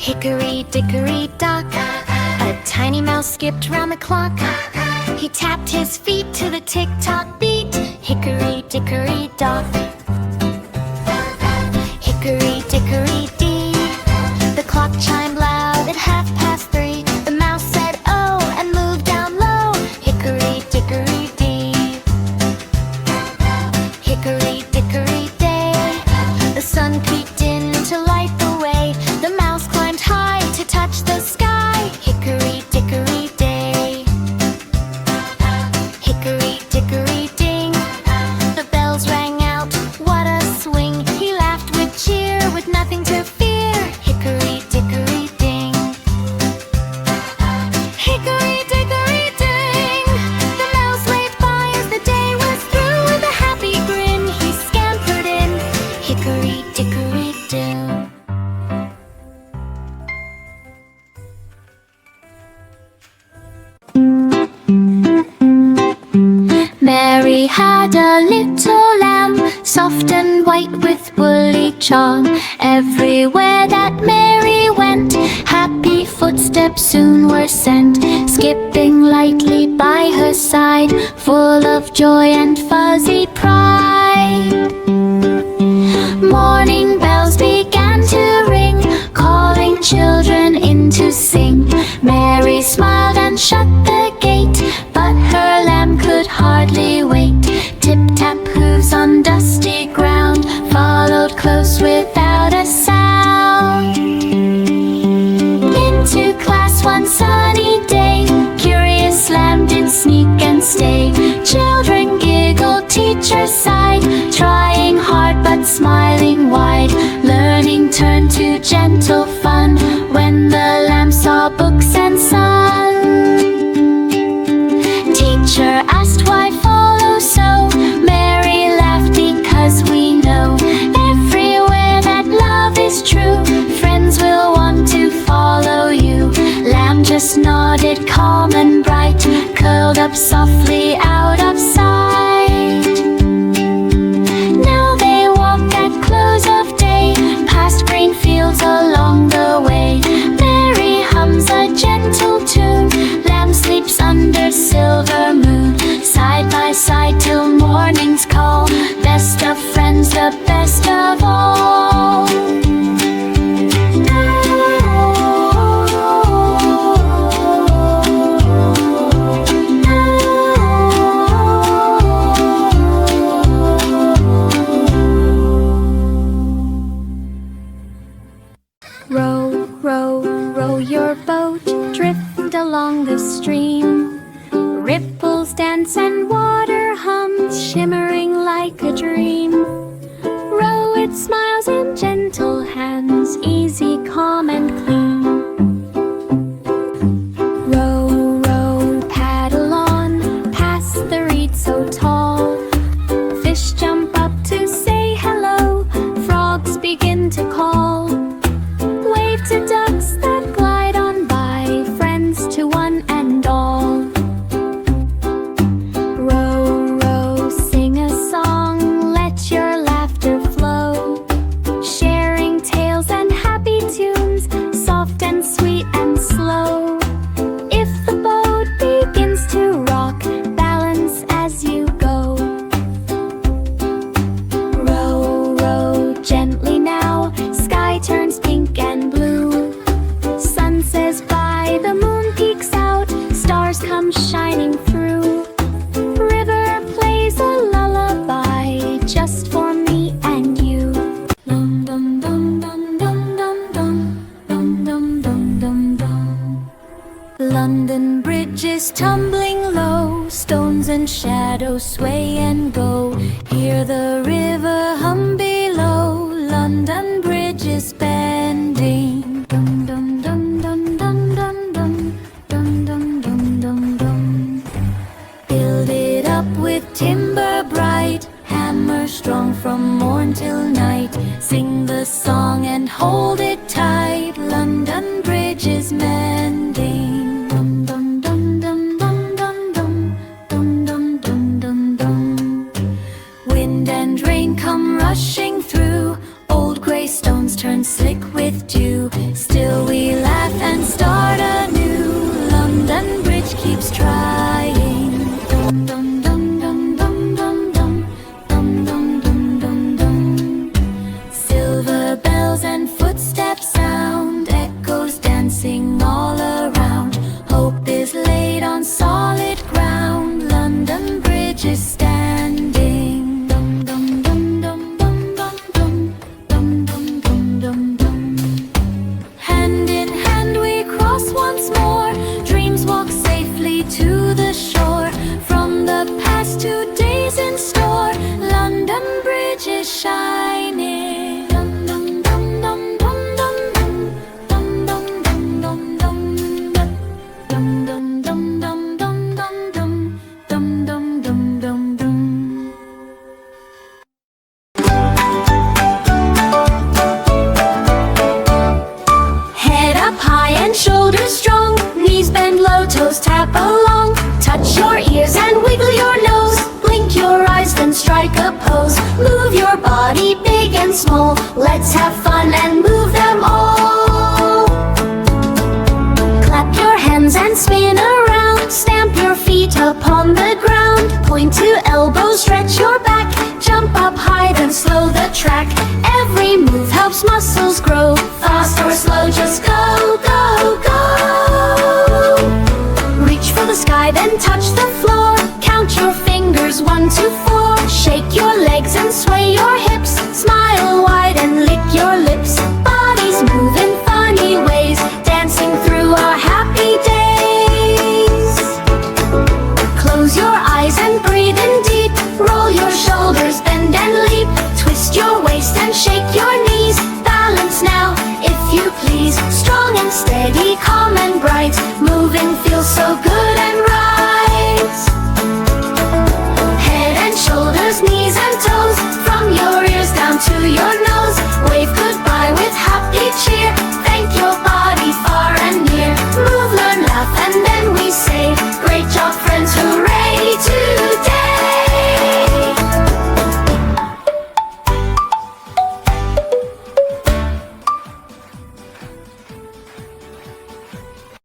Hickory dickory dock, a tiny mouse skipped round the clock. He tapped his feet to the tick-tock beat. Hickory dickory dock. Hickory dickory dee, the clock chimed loud at 3:30. The mouse said oh and moved down low. Hickory dickory dee. Hickory dickory day, the sun peeked in to light the way. The mouse climbed high to touch the sky. Hickory dickory day. Hickory dickory ding, the bells rang out, what a swing. He laughed with cheer, with nothing to fear. Hickory dickory ding. Hickory dickory ding, the mouse waved by as the day was through. With a happy grin he scampered in. Hickory dickory do. Mary had a little lamb, soft and white with woolly charm. Everywhere that Mary went, happy footsteps soon were sent, skipping lightly by her side, full of joy and fuzzy pride. Morning bells began to ring, calling children in to sing. Mary smiled and shut the gate, but her lamb could hardly wait. Tip-tap hooves on dusty ground followed close without a sound. Into class one sunny day, curious lamb did sneak and stay. Children giggled, teachers sighed, trying hard but smiling wide. Learning turned to gentle fun when the lamb saw books and sun. Teacher asked why follow so. Mary laughed because we know everywhere that love is true, friends will want to follow you. Lamb just nodded calm and bright, curled up softly out of sight. Now they walk at close of day, past green fields along the way. Mary hums a gentle tune, lamb sleeps under silver moon. Side by side till morning's call, best of friends, the best of all. Row, row, row your boat, drift along the stream. Ripples dance and water hums, shimmering like a dream. Row it smiles in gentle hands, easy, calm and clean. Row, row, paddle on, past the reeds so tall. Fish jump up to say hello, frogs begin to call. Wave to ducks that glide on by, friends to one and all. Row, row, sing a song, let your laughter flow. Sharing tales and happy tunes, soft and sweet and slow. If the boat begins to rock, balance as you go. Row, row, gently now, sky turns pink and blue. Sun says bye, the moon peeks out, stars come shining through. River plays a lullaby just for me and you. Dum dum dum dum dum dum dum dum dum dum dum dum. London Bridge is tumbling low, stones and shadows sway and go. Hear the river hum below, London Bridge is bending. Dum dum dum dum dum dum dum dum dum dum dum dum. Build it up with timber bright, hammer strong from morn till night. Sing the song and hold it tight, London Bridge is mending. Dum dum dum dum dum dum dum dum dum dum dum dum. Wind and rain come rushing through, old grey stone stones turn slick with dew. Still we laugh and start anew. London Bridge keeps trying. Dum dum dum dum dum dum dum. Dum dum dum dum dum. Silver bells and footsteps sound, echoes dancing all around. Hope is laid on solid ground. London Bridge is standing. Dum dum dum dum dum dum dum. Dum dum dum dum dum. Hand in hand we cross once more. Dreams walk safely to the shore. From the past 2 days in store, London Bridge is shining. Dum dum dum dum dum dum dum. Dum dum dum dum dum dum. Dum dum dum dum dum dum dum. Dum dum dum dum dum. Head up high and shoulders strong. Knees bend low, toes tap along. Touch your ears and wiggle your nose. Blink your eyes, then strike a pose. Move your body big and small. Let's have fun and move them all. Clap your hands and spin around. Stamp your feet upon the ground. Point to elbows, stretch your back. Jump up high, then slow the track. Every move helps muscles grow. Fast or slow, just go.